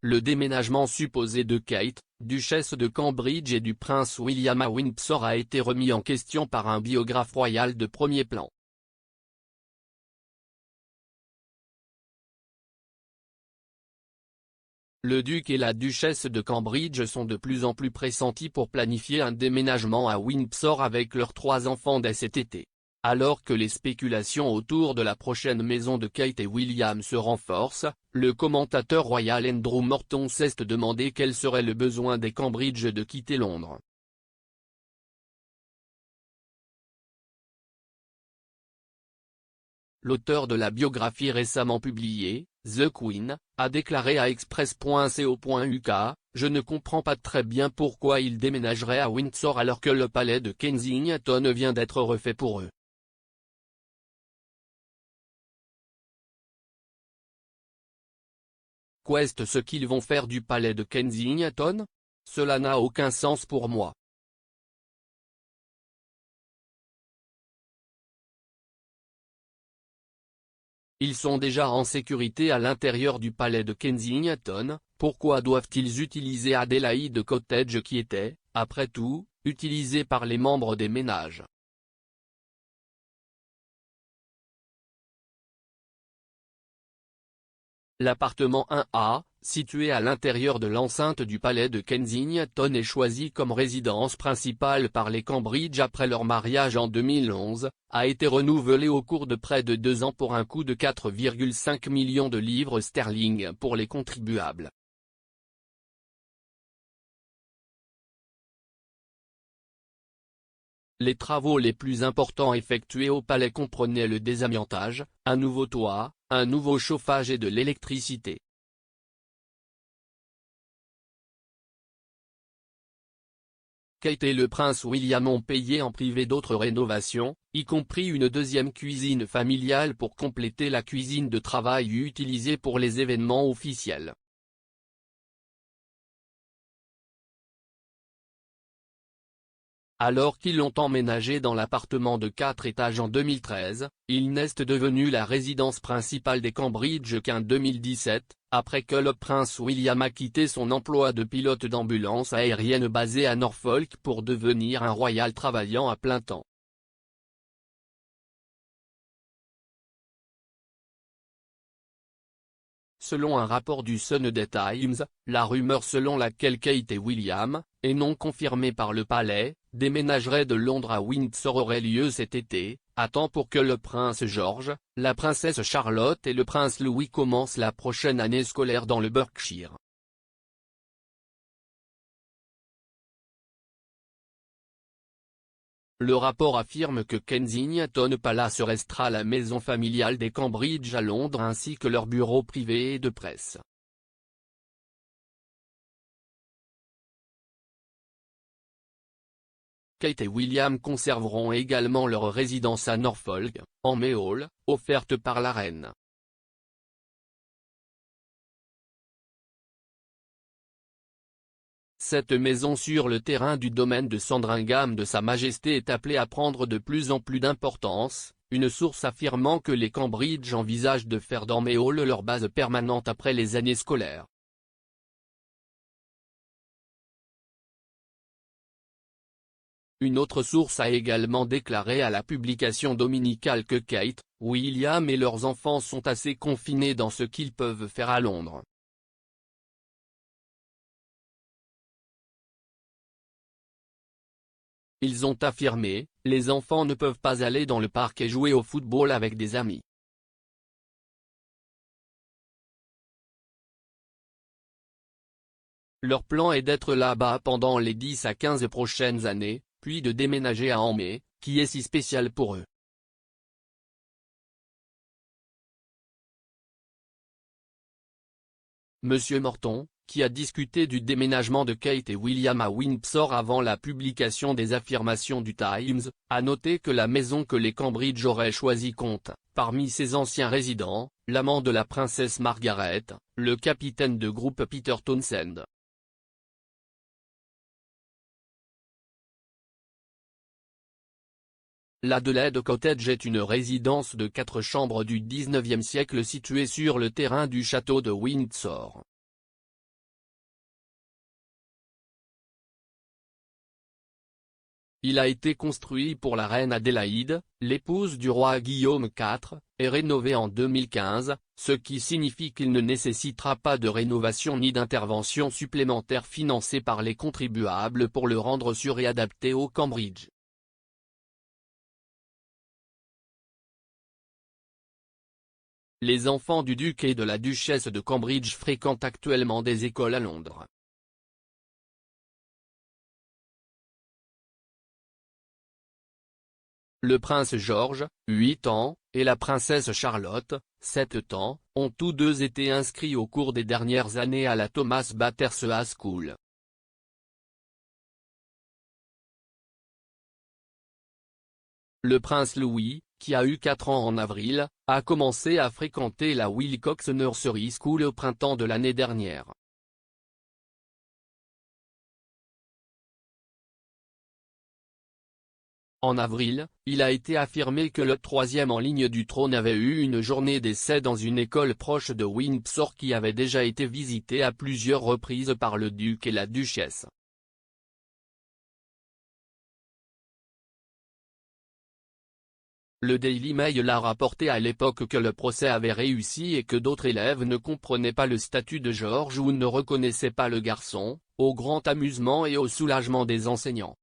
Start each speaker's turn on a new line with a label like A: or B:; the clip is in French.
A: Le déménagement supposé de Kate, duchesse de Cambridge et du prince William à Windsor a été remis en question par un biographe royal de premier plan. Le duc et la duchesse de Cambridge sont de plus en plus pressentis pour planifier un déménagement à Windsor avec leurs 3 enfants dès cet été. Alors que les spéculations autour de la prochaine maison de Kate et William se renforcent, le commentateur royal Andrew Morton s'est demandé quel serait le besoin des Cambridge de quitter Londres. L'auteur de la biographie récemment publiée, The Queen, a déclaré à Express.co.uk, « Je ne comprends pas très bien pourquoi ils déménageraient à Windsor alors que le palais de Kensington vient d'être refait pour eux. Qu'est ce qu'ils vont faire du palais de Kensington? Cela n'a aucun sens pour moi. » Ils sont déjà en sécurité à l'intérieur du palais de Kensington, pourquoi doivent-ils utiliser Adelaide Cottage qui était, après tout, utilisé par les membres des ménages? L'appartement 1A, situé à l'intérieur de l'enceinte du palais de Kensington est choisi comme résidence principale par les Cambridge après leur mariage en 2011, a été renouvelé au cours de près de 2 ans pour un coût de 4,5 millions de livres sterling pour les contribuables. Les travaux les plus importants effectués au palais comprenaient le désamiantage, un nouveau toit, un nouveau chauffage et de l'électricité. Kate et le prince William ont payé en privé d'autres rénovations, y compris une deuxième cuisine familiale pour compléter la cuisine de travail utilisée pour les événements officiels. Alors qu'ils l'ont emménagé dans l'appartement de 4 étages en 2013, il n'est devenu la résidence principale des Cambridge qu'en 2017, après que le prince William a quitté son emploi de pilote d'ambulance aérienne basé à Norfolk pour devenir un royal travaillant à plein temps. Selon un rapport du Sunday Times, la rumeur selon laquelle Kate et William, et non confirmée par le palais, déménageraient de Londres à Windsor aurait lieu cet été, à temps pour que le prince George, la princesse Charlotte et le prince Louis commencent la prochaine année scolaire dans le Berkshire. Le rapport affirme que Kensington Palace restera la maison familiale des Cambridge à Londres ainsi que leur bureau privé et de presse. Kate et William conserveront également leur résidence à Norfolk, en Mayhall, offerte par la reine. Cette maison sur le terrain du domaine de Sandringham de Sa Majesté est appelée à prendre de plus en plus d'importance, une source affirmant que les Cambridge envisagent de faire dans Mayhall leur base permanente après les années scolaires. Une autre source a également déclaré à la publication dominicale que Kate, William et leurs enfants sont assez confinés dans ce qu'ils peuvent faire à Londres. Ils ont affirmé, les enfants ne peuvent pas aller dans le parc et jouer au football avec des amis. Leur plan est d'être là-bas pendant les 10 à 15 prochaines années, puis de déménager à Amé, qui est si spécial pour eux. Monsieur Morton, qui a discuté du déménagement de Kate et William à Windsor avant la publication des affirmations du Times, a noté que la maison que les Cambridge auraient choisie compte, parmi ses anciens résidents, l'amant de la princesse Margaret, le capitaine de groupe Peter Townsend. L'Adelaide Cottage est une résidence de 4 chambres du XIXe siècle située sur le terrain du château de Windsor. Il a été construit pour la reine Adélaïde, l'épouse du roi Guillaume IV, et rénové en 2015, ce qui signifie qu'il ne nécessitera pas de rénovation ni d'intervention supplémentaire financée par les contribuables pour le rendre sûr et adapté au Cambridge. Les enfants du duc et de la duchesse de Cambridge fréquentent actuellement des écoles à Londres. Le prince George, 8 ans, et la princesse Charlotte, 7 ans, ont tous deux été inscrits au cours des dernières années à la Thomas Battersea School. Le prince Louis, qui a eu 4 ans en avril, a commencé à fréquenter la Wilcox Nursery School au printemps de l'année dernière. En avril, il a été affirmé que le troisième en ligne du trône avait eu une journée d'essai dans une école proche de Windsor qui avait déjà été visitée à plusieurs reprises par le duc et la duchesse. Le Daily Mail a rapporté à l'époque que le procès avait réussi et que d'autres élèves ne comprenaient pas le statut de George ou ne reconnaissaient pas le garçon, au grand amusement et au soulagement des enseignants.